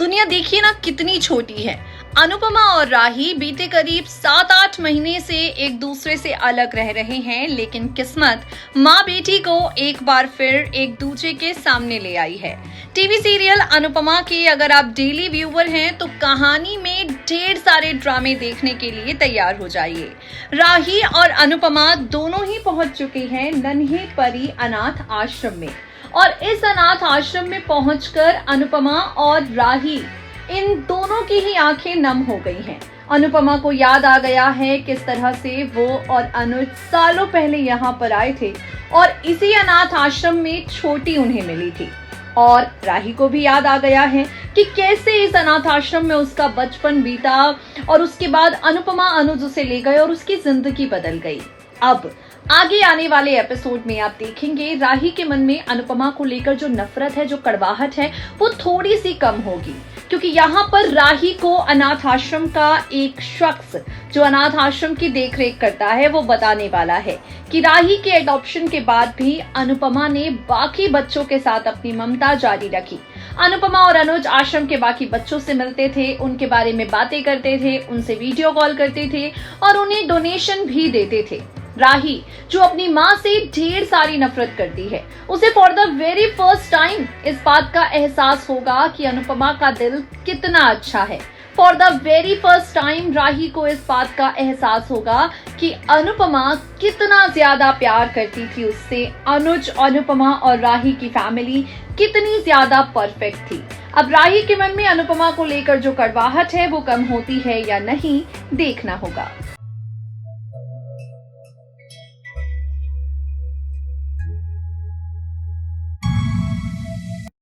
दुनिया देखिए ना कितनी छोटी है। अनुपमा और राही बीते करीब 7-8 महीने से एक दूसरे से अलग रह रहे हैं, लेकिन किस्मत माँ बेटी को एक बार फिर एक दूसरे के सामने ले आई है। टीवी सीरियल अनुपमा के अगर आप डेली व्यूअर हैं तो कहानी में ढेर सारे ड्रामे देखने के लिए तैयार हो जाइए। राही और अनुपमा दोनों ही पहुंच चुके हैं नन्हे परी अनाथ आश्रम में, और इस अनाथ आश्रम में पहुंचकर अनुपमा और राही इन दोनों की ही आंखें नम हो गई हैं। अनुपमा को याद आ गया है किस तरह से वो और अनुज सालों पहले यहाँ पर आए थे और इसी अनाथ आश्रम में छोटी उन्हें मिली थी। और राही को भी याद आ गया है कि कैसे इस अनाथ आश्रम में उसका बचपन बीता और उसके बाद अनुपमा अनुज उसे ले गए और उसकी जिंदगी बदल गई। अब आगे आने वाले एपिसोड में आप देखेंगे राही के मन में अनुपमा को लेकर जो नफरत है, जो कड़वाहट है, वो थोड़ी सी कम होगी, क्योंकि यहाँ पर राही को अनाथ आश्रम का एक शख्स जो अनाथ आश्रम की देखरेख करता है वो बताने वाला है कि राही के एडॉप्शन के बाद भी अनुपमा ने बाकी बच्चों के साथ अपनी ममता जारी रखी। अनुपमा और अनुज आश्रम के बाकी बच्चों से मिलते थे, उनके बारे में बातें करते थे, उनसे वीडियो कॉल करते थे और उन्हें डोनेशन भी देते थे। राही जो अपनी माँ से ढेर सारी नफरत करती है, उसे for the very first time इस बात का एहसास होगा कि अनुपमा का दिल कितना अच्छा है। For the very first time Rahi को इस बात का एहसास होगा कि अनुपमा कितना ज्यादा प्यार करती थी उससे। अनुज, अनुपमा और राही की फैमिली कितनी ज्यादा परफेक्ट थी। अब राही के मन में अनुपमा को लेकर जो कड़वाहट है वो कम होती है या नहीं, देखना होगा।